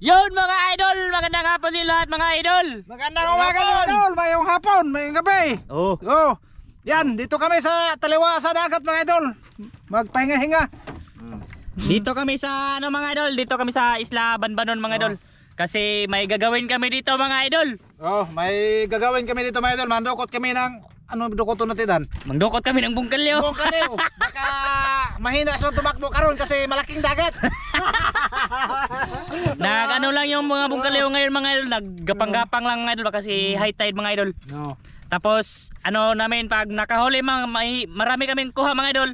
Yun mga idol, magandang hapon din lahat mga idol. Magandang umaga mga idol, mayong hapon, mayong gabi. Oh. Yan, dito kami sa taliwa sa dagat mga idol. Magpahinga-hinga. Dito kami sa ano mga idol, dito kami sa Isla Banbanon mga idol. Kasi may gagawin kami dito mga idol. May gagawin kami dito mga idol. Mandukot kami ng ano dukot natin dan? Magdukot kami ng bungkalyo. Bungkalyo. Baka mahina sa tumakbo karon kasi malaking dagat. Ano lang yung mga bungkalyo ngayon mga idol, naggapang-gapang lang mga idol kasi high tide mga idol. Tapos ano namin pag nakahuli marami kaming kuha mga idol.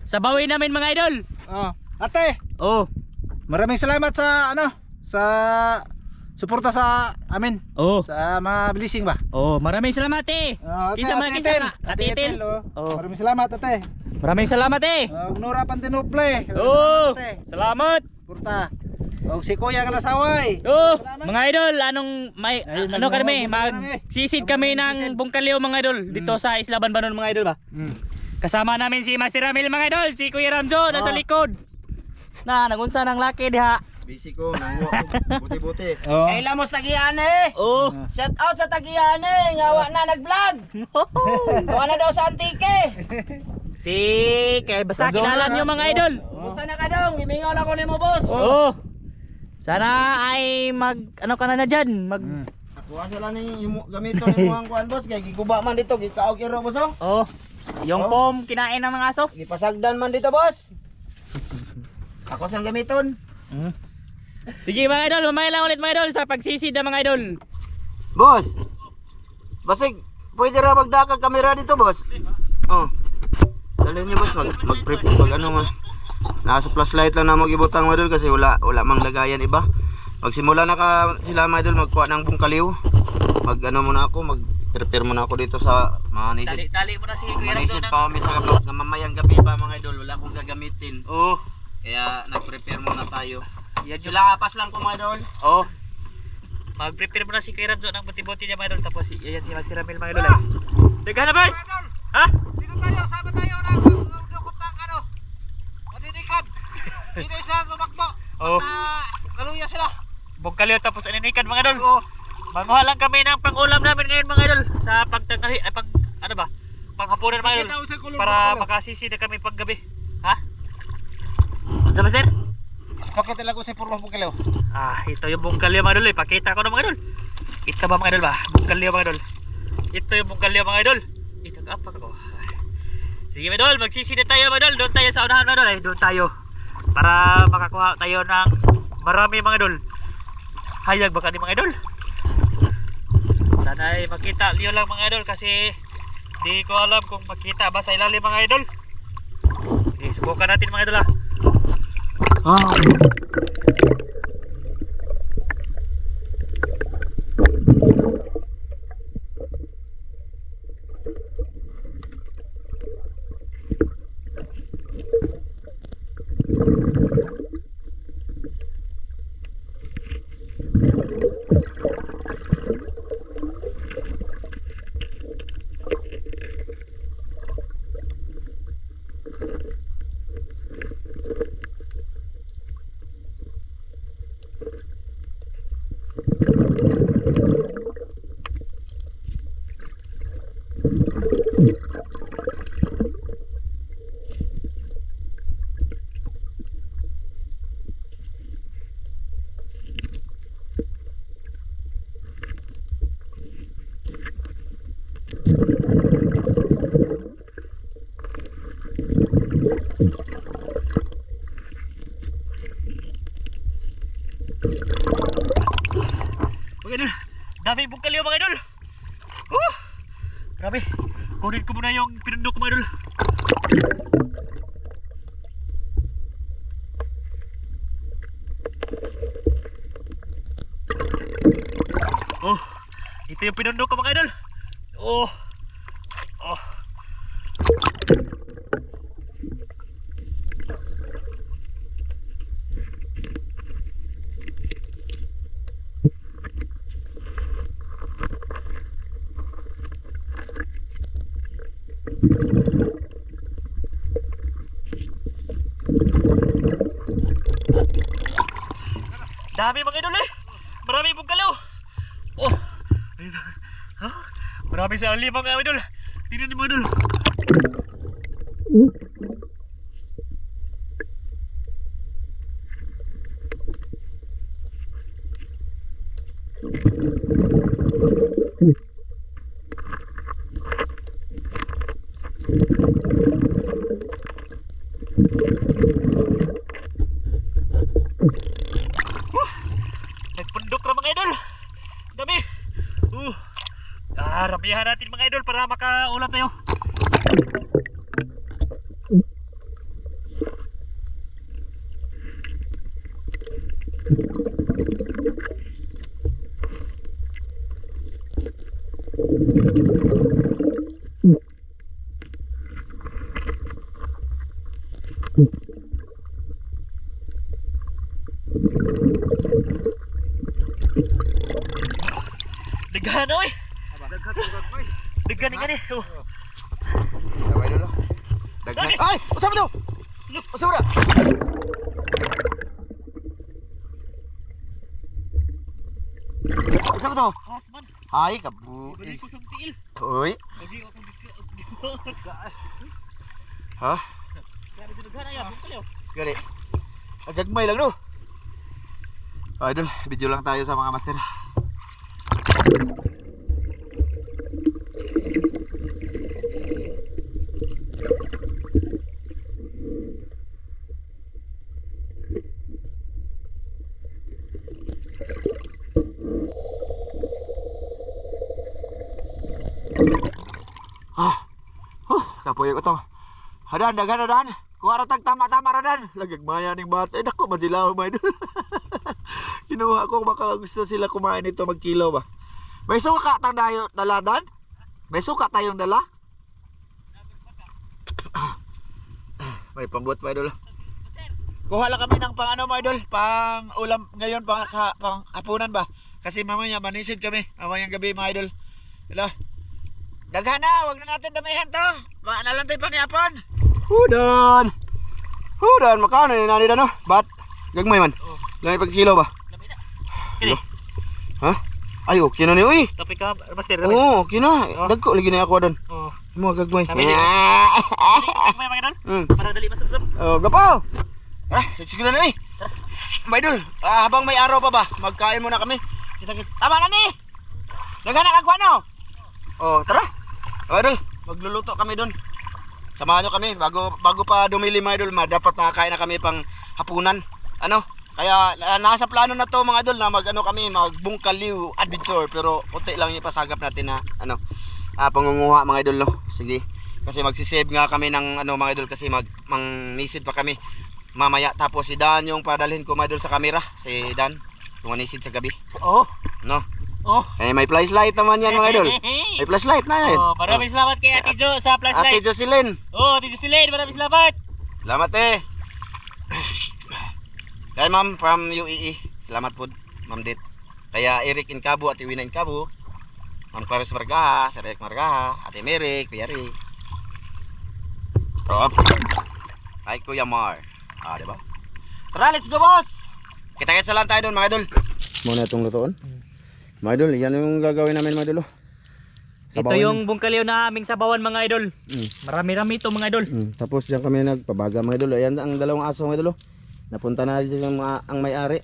Sabawin namin mga idol. Ate. Maraming salamat sa sa suporta sa amin. Sa mga blessing ba? Maraming salamat eh. Ate Ethel. Maraming salamat ate. Maraming salamat eh. Nora Pantinople. Salamat. Suporta. Si Kuya Kalasaway. Mga idol, ano kami, magsisid kami ng bungkalyo mga idol dito sa Isla Banbanon mga idol ba? Kasama namin si Master Ramil mga idol, si Kuya Ramjo nasa likod. Nagunsa ng laki diha. Busy ko, nanguha ko, buti-buti. Kay Lamos Tagiane. Shout out sa Tagiane, ngawa na nag-vlog. Gawa na daw sa Antique. Basta kilala nyo mga idol. Kumusta na ka dong? Imingaw lang ko ni mo boss. Sana ay ano ka na dyan, Nakuha sila ni gamito ni Muhang Kuan boss, kay giguba man dito, gikaog kiro boss oh. Yung pom kinain ng mga aso. Gipasagdan man dito boss. Ako sang gamiton. Sige mga idol, mamaya lang ulit mga idol sa pagsisid ng mga idol. Boss. Basig, pwede ra magdakag kamera dito boss. Dali niyo boss, mag-prep pag nasa flashlight lang na mag-ibutang mga idol kasi wala mang lagayan iba. Magsimula na sila mga idol magkuha ng bungkaliw. Muna ako, mag-prepare muna ako dito sa manisid. Tali mo na si Kuya Manisid pa kami sa mamayang gabi pa mga idol, wala akong gagamitin. Kaya nag-prepare muna tayo. Sila apas lang ko mga idol. Mag-prepare muna si Kuya Ramjo ng buti-buti niya mga idol. Tapos yan si Master Ramil mga idol. Daga na boss! Ha? Dito tayo, sama tayo na dukot ng madinikan. Dito sila tumakbo. Naluya sila. Bungkalyo tapos aninikan mga idol. Manguha lang kami ng pang-ulam namin ngayon mga idol. Sa pagtanghali, panghapunan mga idol. Para makasisi na kami pag gabi. Ha? Ano sa Master? Pakita lang ko sa purlo bungkalyo. Ito yung bungkalyo mga idol eh. Pakita ko na mga idol. Ito ba mga idol ba? Bungkalyo mga idol. Ito yung bungkalyo mga idol. Ito apa ko. Sige mga idol, magsisi na tayo mga idol. Doon tayo sa unahan mga idol. Doon tayo. Para makakuha tayo ng marami mga idol. Hayag baka ni mga idol. Sana ay makita niyo lang mga idol kasi di ko alam kung makita ba sa ilalim mga idol. Sige, subukan natin mga idol Daming bungkalyo mga idol. Grabe. Kunin ko muna yung pinundok mga idol. Ito yung pinundok ko mga idol. dami mga idol eh. Marami bungkalaw. Oh. Huh? Marami sa ali mga idol. Tingnan niyo mga idol. Nagpundok na mga idol. Dami. Ramihan natin mga idol para makaulam tayo. Daghan oy. Daghan ni gani. Sabay dulu. Daghan. Ay, usap mo to. Usap mo na. Usap mo to. Hasman. Ay, kabu. Balik ko sa tiil. Uy. Lagi ako Ha? Kaya medyo daghan ay bungkalaw. Gani. Agagmay lang no. Idol, video lang tayo sa mga master. Kapoy ko to. Hadan, dagan. Kuha ratag tama-tama radan. Lagagmaya ning bata. Eh, naku, masilaw ba idol. Kinuha ko, baka gusto sila kumain nito magkilo ba. May suka tayo daladan? May suka tayong dala? May pambot pa idol. Kuha lang kami ng pang ano mga idol, pang ulam ngayon, pang hapunan ba? Kasi mamaya manisid kami, mamayang gabi mga idol. Hello. Daghan na, wag na natin damihan to. Nalantay pa ni Apon. Hudan, makano ni nani no? Bat, gagmay man. Lamay pag kilo ba? Lamay na. Kini. Ha? Ay, okay na ni uy. Topik ka, master. Lamay. Oo, okay na. Dagko lagi na ako dan. Oh. Mo gagmay. Lamay mga idol. Para dali masubsob. Oh, gapaw. Let's go na ni. May idol, habang may araw pa ba, magkain muna kami. Tama na ni. Daghan na kagwa no. Oh, tara. Oh, idol, magluluto kami doon. Samahan nyo kami bago pa dumili mga idol, dapat nakakain na kami pang hapunan. Ano? Kaya nasa plano na to mga idol na kami magbungkaliw adventure, pero puti lang yung pasagap natin na pangunguha mga idol no. Sige. Kasi magsisave nga kami ng mga idol kasi mangnisid pa kami mamaya, tapos si Dan yung padalhin ko mga idol sa camera, si Dan yung manisid sa gabi. Oh. No. Oh. Eh, may flashlight naman yan mga idol. May flashlight na yan. Oh, maraming salamat kay Ate Jo sa flashlight. Ate Jocelyn. Oh, Ate Jocelyn, maraming salamat. Salamat eh. Kaya ma'am from UAE. Salamat po, Ma'am Dit. Kaya Eric Incabu at Iwina Incabu. Ma'am Clarice Margaha, Sir Eric Margaha, Ate Mary, Kuya Ri. Oh. Ay Kuya Mar. Diba? Tara, let's go boss. Kita-kita lang tayo doon mga idol. Muna itong lutoon. Mga idol, yan yung gagawin namin mga idol. Ito yung bungkaliw na aming sabawan mga idol. Marami-rami ito mga idol. Tapos diyan kami nagpabaga mga idol. Ayan ang dalawang aso mga idol. Napunta na dyan ang may-ari.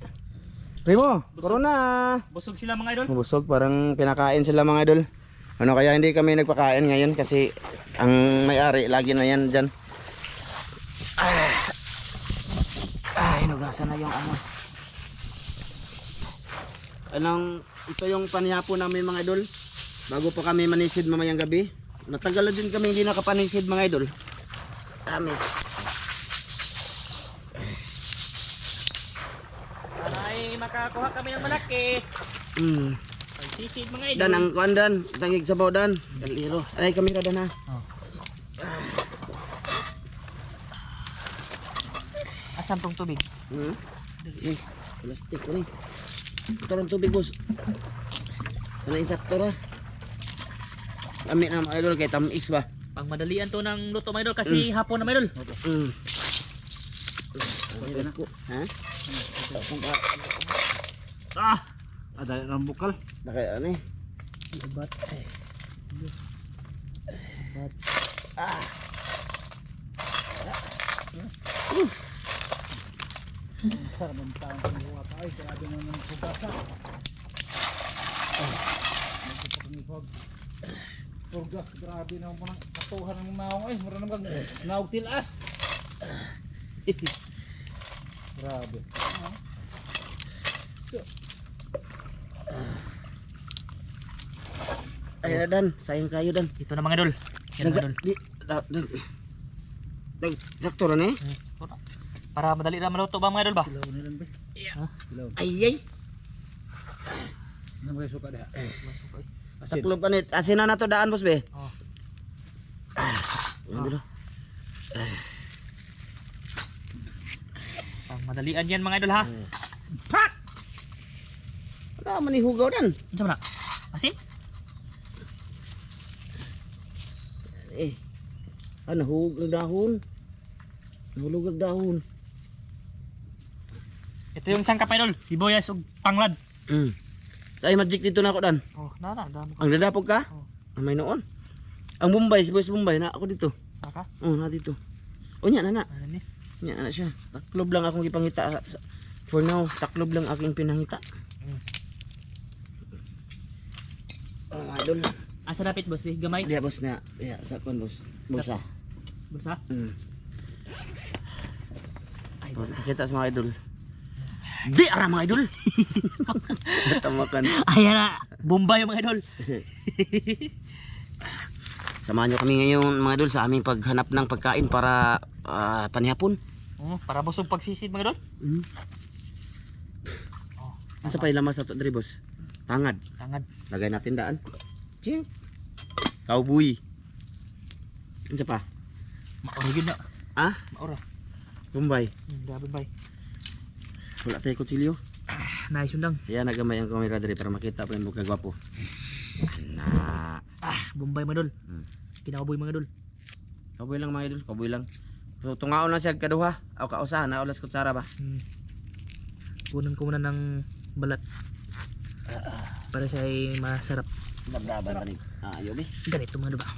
Primo, corona. Busog sila mga idol. Busog, parang pinakain sila mga idol. Ano kaya hindi kami nagpakain ngayon kasi ang may-ari lagi na yan dyan. Hinugasan na yung ito yung panihapon namin mga idol. Bago pa kami manisid mamayang gabi. Matagal na din kami hindi nakapanisid mga idol. Amis. Para ay makakuha kami ng malaki. Pagsisid mga idol. Dan ang kuan dan, tangig sabaw dan. Daliro. Ay kamera dan ha. Asan tong tubig? Nih, plastik ko ni. Ito rin tubig boss. Ano insakto ra? Kami na mga idol kay tamis ba? Pang madalian to ng luto mga idol kasi hapon na mga idol. Ha? Ada ng bukal. Nakaya ano eh. Bat. Bat. Sarap ng taong pangbuha pa. Ay, grabe naman ng pugasa. Nagpapagmihog. Purgas, grabe naman po ng katuhan ng naong. Ay, mura naman naog tilas. Grabe. Ay, Dan, sayang kayo, Dan. Ito na mga idol. Yan mga idol. Sakto rin eh. Para madali na maluto ba mga idol ba? Kilaw na lang ba? Ha? Kilaw. Ay, ay. Ano ba yung suka diha? Masuk ay. Saklo pa nit. Asin na to daan, boss, be. Oh. Ano dito? Pang madalian yan mga idol ha. Pak! Ano man ihugaw, Dan? Ano na? Asin? Eh. Ano, hugag ng dahon. Nahulog ang dahon. Ito yung sangkap idol. Sibuyas ug panglad. Ay, magic dito na ako, Dan. Oh, dami ko. Ang dadapog ka? Oh. May noon. Ang Bombay, si Boys Bombay, na ako dito. Naka? Oh, na dito. O, nya na. Ano ni? Nya na siya. Taklob lang akong ipangita. For now, taklob lang aking pinangita. Oh, idol. Asa dapit boss? Di gamay. Diya, boss na. Diya, sa kon, boss. Bulsa. Bulsa? Ay, Oh, pakita sa mga idol. Di, ara mga idol. Tamakan. ayan na. Bombay mga idol. Samahan nyo kami ngayon mga idol sa aming paghanap ng pagkain para panihapon. Oh, para busog pagsisid mga idol. Oh, Ano sa pailamas na ito, Dre, boss? Tangad. tangad. Lagay natin daan. Ching. Cowboy. Ano sa pa? Maura gid na. Ah? Maura. Bombay. Grabe bay. Wala tayo kutsilyo. Nice yun lang. Kaya nagamay ang kamera, Dre, para makita po yung buka gwapo. Ana. Bombay mga idol. Kinakaboy mga idol. Cowboy lang mga idol. Cowboy lang. So, tungaon lang siya kaduha. O kausa. Naulas kutsara ba? Kunan ko muna ng balat. Para siya ay masarap. Labdaban pa rin. Ayaw, be. Ganito mga idol ba?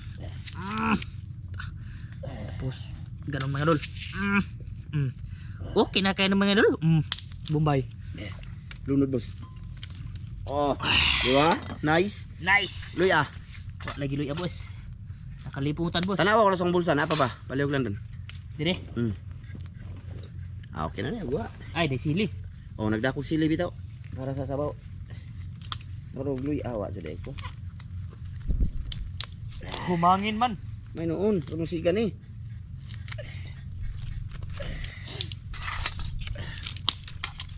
Tapos, ganun mga idol. Okay na kayo ng mga idol. Bombay. Lunod, boss. Oh, di ba? Nice. Nice. Luy ah. Wala lagi luya boss. Nakaliputan boss. Tanawa ko na sa bulsa. Apa ba? Palihog lang dun. Dire. Okay na niya. Gua. Ay, day sili. Oh, nagdakog sili bitaw. Para sa sabaw. Pero luy awa jud ko. Humangin man. May noon. Ano sigan eh.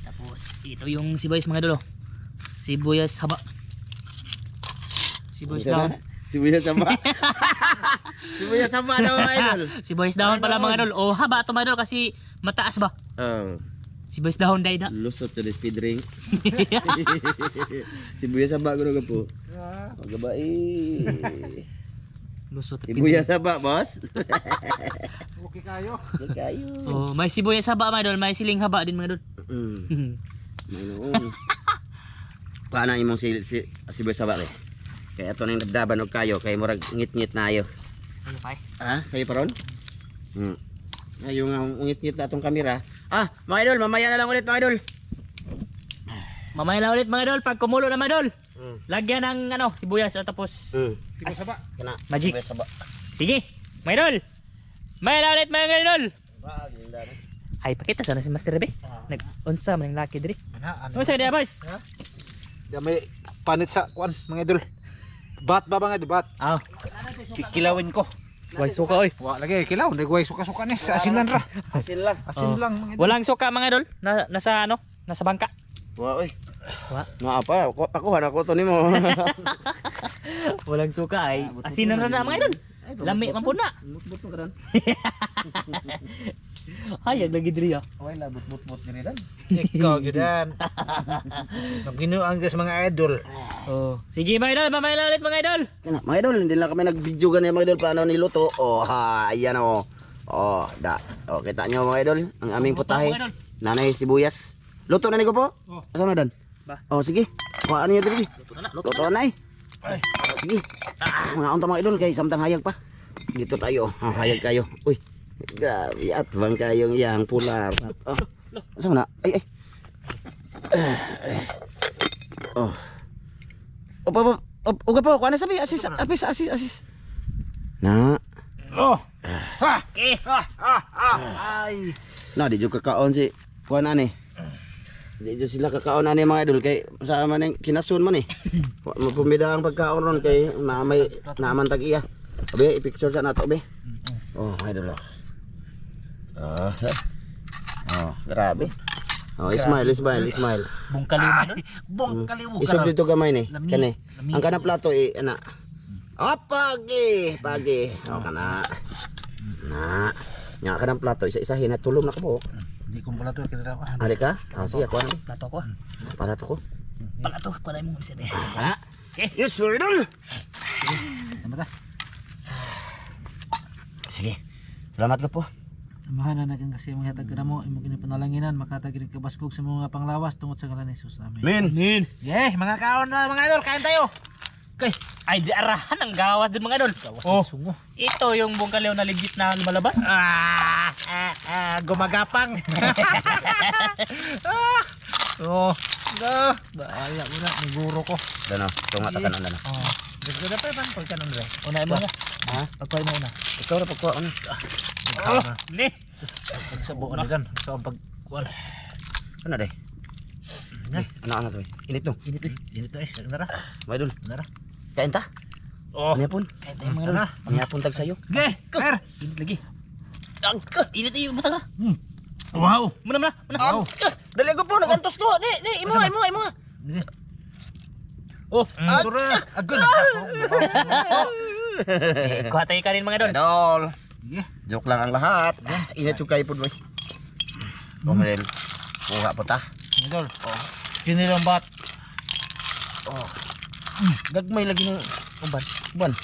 Tapos, ito yung sibuyas mga idol. Sibuyas haba. Sibuyas dahon. Sibuyas saba. Sibuyas saba daw mga idol. Sibuyas dahon pala mga idol. Oh, haba ito mga idol kasi mataas ba? Oh, Sibuyas dahon day na. lusot to the speed ring. Sibuyas saba ko po. Magabai. Lusot at Sibuyas saba, boss. Okay kayo. Kayo. Oh, may sibuyas haba mga idol, may siling haba din mga idol. May noon. Paano imong sibuyas saba kay? Kaya ito nang dabdaban og kayo kay murag ngit-ngit na ayo. Ano pa eh? Sa'yo pa ron? Ayun nga, ngit-ngit na itong kamera. Mga idol, mamaya na lang ulit mga idol. Mamaya lang ulit mga idol, pag kumulo na mga idol. Lagyan ng ano, sibuyas at tapos Sibuyas saba. Kana, Magic. sibuyas saba. sige, mga idol. Mamaya lang ulit mga idol. Hay, pakita sana si Master Rebe. Nag-unsa man ang laki diri. Ano sa dia boys? Da may panit sa kuan mga idol. Bat ba mga idol? Bat. Kikilawin ko. Way suka oy. Wa lagi kilaw, nagway suka-suka ni sa asinan ra. Asin lang. Asin lang mga idol. Walang suka mga idol. Nasa ano? Nasa bangka. Wa, oy. Wa. Apa? Ako ko to nimo. Walang suka ay asinan na mga idol. Lami man po na. Mutbut mo karon. Hayag lagi diri ah. Oy la but diri dan. Ikaw gyudan. Nagbinuang gas mga idol. Oh, sige mga idol, mamaya lang ulit mga idol. Kana, mga idol, hindi lang kami nag-video ganyan mga idol paano niluto. Ayan oh. Kita nyo mga idol, ang aming putahe. Nanay sibuyas. Luto na ni ko po? Asa man dan? Ba? Oh, sige. Kuhaan niyo diri. Luto na. Luto na eh. Sige. Mga unta mga idol kay samtang hayag pa. Dito tayo. Hayag kayo. Uy. Grabe at bang kayong yang pular. Oh. Asa na? Ay. Oh. Opa. Uga po, kuha na sabi. Asis. Na. Oh. Ha. Okay. Ay. Na, di juga kakaon si kuha na ni. Di juga sila kakaon na ni mga idol kay sa man yung kinasun man eh. Mapumida ang pagkaon ron kay may naman tag iya. Abi, i-picture sa nato be. Oh, idol. Grabe. Oh, smile. Bungkaliw mga idol. Bongkaliw mo Isog dito gamay ni. Lami. Kani. Lami. Ang kana plato ana. Pagi. Oh, kana. Na. Nya kana plato isa-isahin na tulong na ko. Di ko pala to kita ako. Ari ka? Oh, sige kuha na. Plato ko. Plato ko. Plato. Panay mo bisa deh. Kana. Okay. Yes, idol. Tama ta. Sige. Salamat ka po. Amahan na natin kasi mga hatag ka mo, imo kini panalanginan makatagin ka baskog sa mga panglawas tungod sa ngalan ni Jesus. Amen. Min. Yeah, mga kaon na mga idol, kain tayo. Okay. Ay, di arahan ang gawas dun mga idol. Oh, sungo. Ito yung bungkaliw na legit na lumalabas. Gumagapang. Baala mo na, naguro ko. Dano, tunga ta kanan dano. Oh. Dagdag pa man pag kanon re. Una mo na. Ha? Pagkoy mo na. Ikaw ra pagkuha ano? Ni. Sa buo na dan. So pag kuan. Ano deh? Ano to? Init to. Init to eh. Nara. May idol. Nara. Kain ta? Oh. Anyapon? Kahit tayo mga idol. Anyapon tag sayo. Ge, ker. Init lagi. Init yung butang na. Wow. Muna. Wow. Dali ko po nagantos ko. Di, imo. Oh. Sura. Agad. Kuha tayo kanin mga idol. Idol. Ge. Joke lang ang lahat. Init yung kayo po boy. Kumain. Kuha po ta. Idol. Oh. Kini lang bat. Oh. Gagmay lagi ng uban.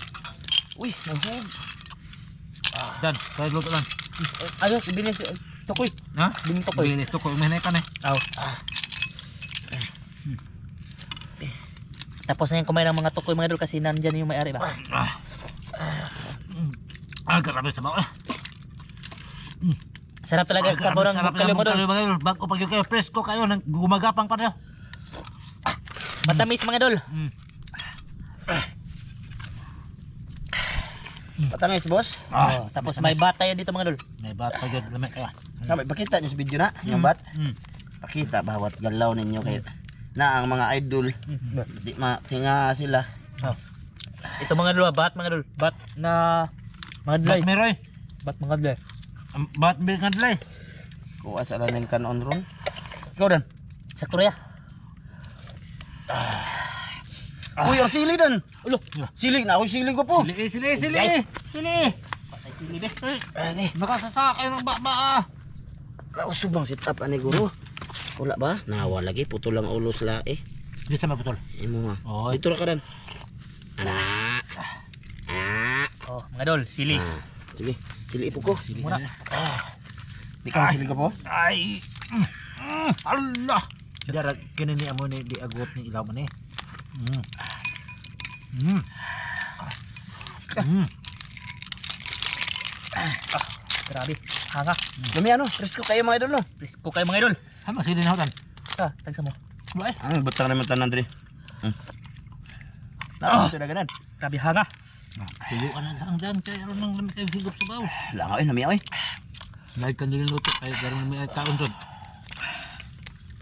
Uy, nahug. Dan, tayo luto lang. Ayo, bilis. Tukoy. Ha? Bilis tukoy. Bilis to ko umahinay ka na. Aw. Tapos na yung kumain ng mga tukoy mga idol kasi nandyan yung may-ari ba? Grabe sa mga. Sarap talaga sa borang bungkaliw mo idol. Bago pag yung kayo presko kayo, gumagapang pa rin. Matamis mga idol. Patangis, boss. Oh, tapos may bata yan dito mga idol. May bat pa dyan lamig ka. Sabi, pakita nyo sa video na, yung bat. Pakita bawat galaw ninyo kayo. Na ang mga idol, di matinga sila. Oh. Ito mga idol, bat mga idol. Bat na mga Bat idol. meroy. Bat mga idol. Bat bingadlay. Kuha sa laning kanon ron. Ikaw dan. Sa Korea. Uy, ang sili dan. Ulo. Sili na, ako sili ko po. Sili. Patay sili be. Ani, Nakasasa kayo ng baba. usog bang sit up ani guro. Wala ba? Nawa lagi, puto lang ulo sila eh. Di sa maputol. Imo nga. Oh. Dito ra ka dan. Ana. Oh, mga idol, sili. Sige, sili ipo ko. Muna. Di ka sili ko po. Ay. Allah. Dara kini ni amo ni di agot ni ilaw man eh. Grabe. Hanga. Lami ano, presko kayo mga idol no. Please ko kayo mga idol. Hama sili na hotan. Tagsa mo. Wala eh. Ang butang naman tanan diri. Nah, sudah ganan. Grabe hanga. Tuyuan na ang dan kay aron nang lamig kayo higop sa baw. Langoy lami oy. Naig kan dili luto kay garong may kaon jud.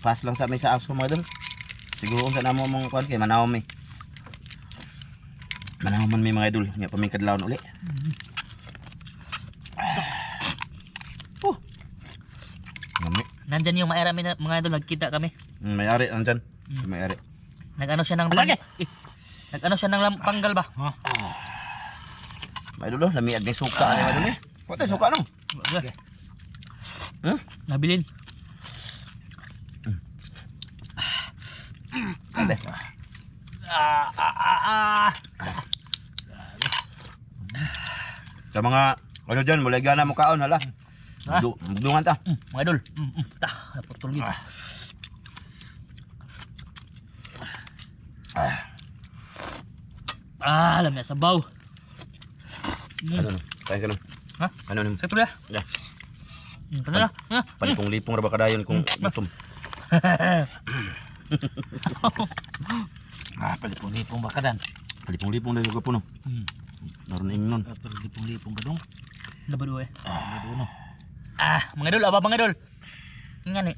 Pas lang sa may sa aso mga idol. Siguro sa namo mong kuan kay manawom mi. Manawom man mi mga idol, nya pamingkad laon uli. Ngami. Nandyan yung may-ari mga idol, nagkita kami. May-ari nandyan. May-ari. Nag-ano siya ng Alage! Nag-ano siya ng panggal ba? May idol, lami ag suka ani mga idol eh. Wala suka no. Okay. Huh? Nabilin. Abe. Sa mga ano dyan, mulay gana mo kaon hala. Bugdungan ta. Mga idol. Naputol yun. Alam na sabaw. Ano no? Kain ka no? Ha? Ano no? Sa pula. Ya. Tara na. Ha? Palipong-lipong ra ba kadayon kung gutom. Palipong-lipong bakadan. Palipong-lipong na yung gapo no. Naroon ingnon. Palipong-lipong kadong. Labado eh. Ano? Mga idol, aba mga idol. Ingan eh.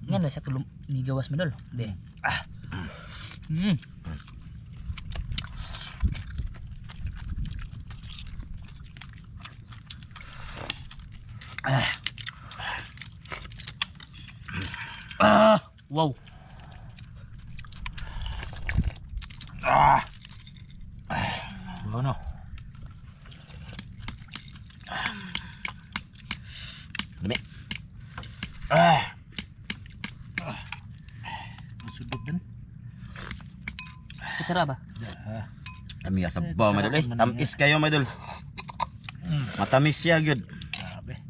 Ingan sa tulong ni gawas mo idol. Be. Wow. Ano? Dami. Masudot din. Kutsara ba? Dami sa baw mga idol. Eh, tamis kayo mga idol. Matamis siya gyud. Grabe.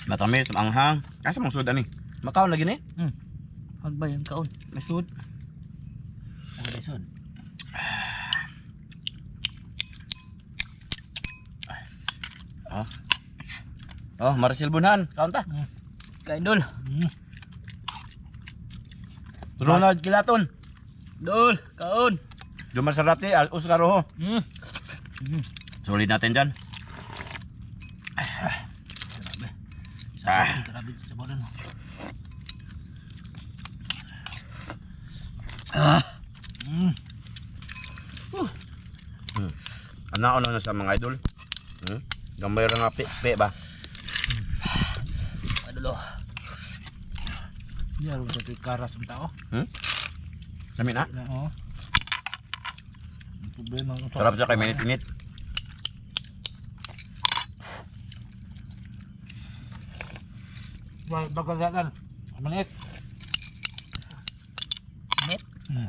Matamis, anghang. Asa mong sud ani? Makaon lagi ni? Magbay ang kaon. Masud. Ang lesson. Oh, Marcel Bunhan, kaon ta. Kain dol. Ronald Kilaton. Dol, kaon. Jomar Sarate, Oscar Rojo. Solid natin dyan. Grabe sa bodan. Ano na sa mga idol? Gamay ra nga pe ba? Idol. Di aron sa karas ng tao. Dami na. Oo. Problema ng Sarap siya kay minit-minit. Bagagalan. Manit. Net.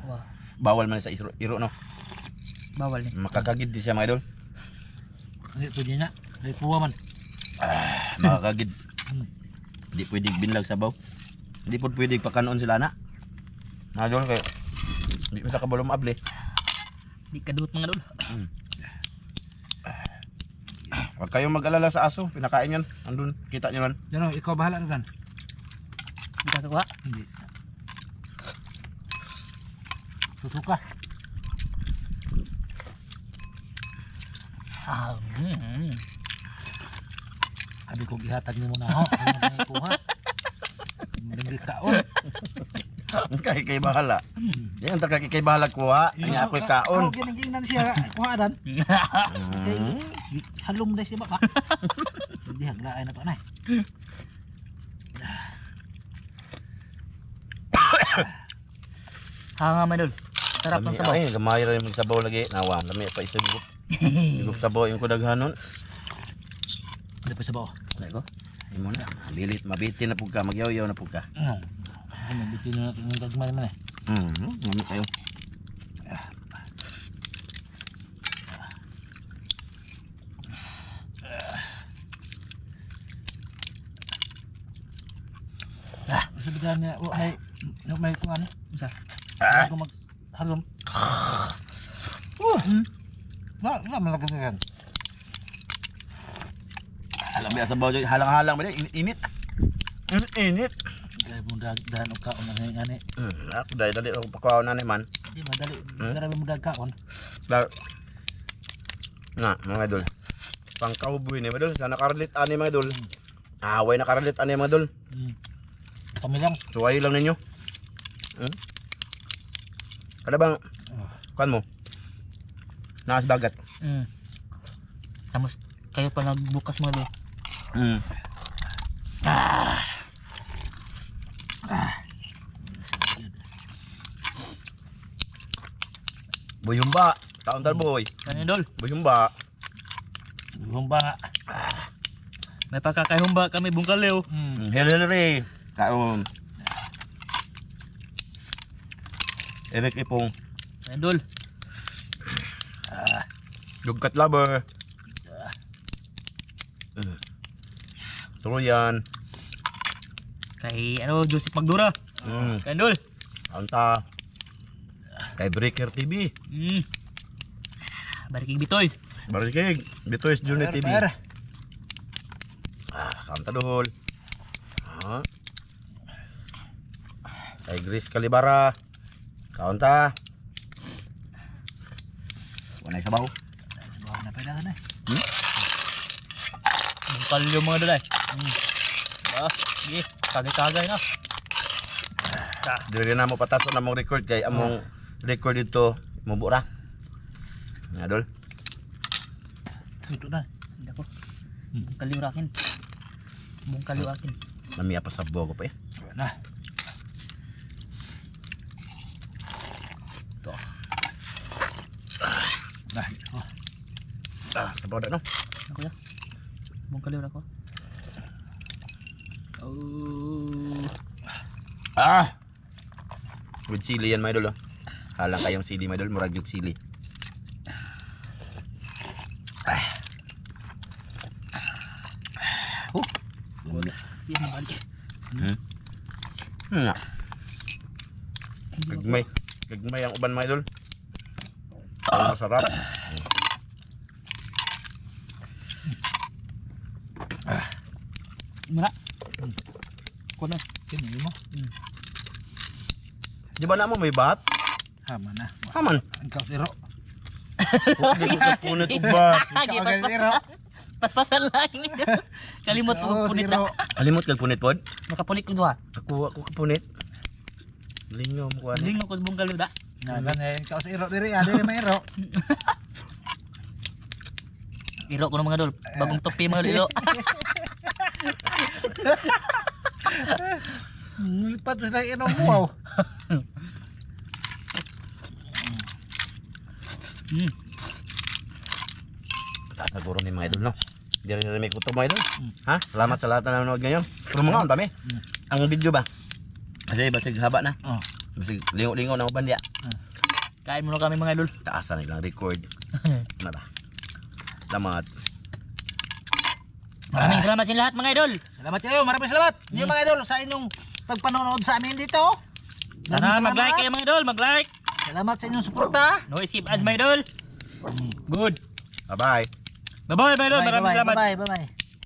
Wow. Bawal man sa iro no. Bawal ni. Makakagid di siya mga idol. Hindi pwede na. Hindi puwa man. Makakagid. Hindi pwede binlag sa baw. Hindi po pwede pakanon sila na. Mga idol kay hindi mo sa kabalong maable. Di kadut mga dol. Huwag kayong mag-alala sa aso. Pinakain yan. Andun. Kita nyo man. Yan ikaw bahala na dan. Di ka kakuha. Hindi. Susuka. Sabi ko gihatag ni mo na ho. Ano na ikuha? Hindi kaon. Kay bahala. Yan ta kay bahala kuha. Ani ako'y kaon. Ginigingnan siya. Kuha dan. Halong na siya baka. Hindi haglaay na to na. Hanga mga dol. Sarap ng sabaw. Ay, gamay ra yung sabaw lagi. Nawa, lami pa isa digup. Digup sabaw yung kudaghanon. Hindi pa sa bawa. Ay ko. Imo na. Mabiti na pug ka, magyaw-yaw na pug ka. Ano, bitin na natin yung dagmay naman eh. Ngami kayo. Sabihan niya, may kuhan. Isa. Bago maghalom. Nga malagas na yan. Alam mo sabaw dyan, halang-halang ba dyan? Init. Init. Kaya mo dahan o kaon na nga ni. Ako dali ako pakaw na naman. Hindi madali. Grabe mo dahan kaon. Na, mga idol. Pangkauboy ni mga idol. Sana karalit ani mga idol. Away na karalit ani mga idol. Kami lang. Suway lang ninyo. Kada bang kuan mo? Naas dagat. Tapos kayo pa nagbukas mga dol. Buyumba. Taon boy. Kani dol. Buyumba. Humba nga. May pagkakahumba kami bungkalew. Hilary. Kaon. Eric Ipong. Kani dol. Dugkat lover. Tuluyan. Kay ano Joseph Magdura. Kani dol. Anta. Kay Breaker TV. Barikig bitoy. Barikig. Bitoys Journey TV. Kaunta dohol. Kay Gris Kalibara. Kaunta. Wanay sabaw. Wala na pala na. Bungkalyo mga idol ay. Sige, kagay-kagay na. Dili na mo pataso na mong record kay among record dito mubura. Ngadol. Ito na. Hindi ako. Bungkalyo rakin. Bungkalyo akin. Nami apa sabo ko pa eh. Na. Ito. Nah. Sabaw na no. Ako ya. Bungkalyo na ako. With sili yan mga idol oh. Halang kayong sili mga idol, murag yung sili. Yan balik. Nga. Kagmay ang uban mga idol. Masarap. Muna. Kuno. Kini mo. Di ba na mo may bat? Hama na. Haman. Ang kausiro. Hindi ko kapunit ubat. Lagi paspasan lang. Kalimot ko punit na. Alimot kag punit pod? Makapunit ko duha. Ako kapunit. Lingom ko ano. Lingo ko sa bungkalyo da. Nagan eh kausiro diri, diri mayro. Iro ko ng mga idol. Bagong topi mga idol. Lipat sa ino mo. Naguro ni mga idol no. Di rin may kuto mga idol. Ha? Salamat sa lahat na nanonood ngayon. Pero mga kami. Ang video ba? Kasi basig haba na. Basig lingo-lingo na uban diya. Kain muna kami mga idol. Taasan nilang record. Ano ba? Salamat. Maraming salamat sa lahat mga idol. Salamat kayo, maraming salamat. Yung mga idol sa inyong pagpanonood sa amin dito. Sana mag-like kayo mga idol, mag-like. Salamat sa inyong suporta. No escape as mga idol. Good. Bye-bye. Bye-bye mga idol, maraming salamat. Bye bye.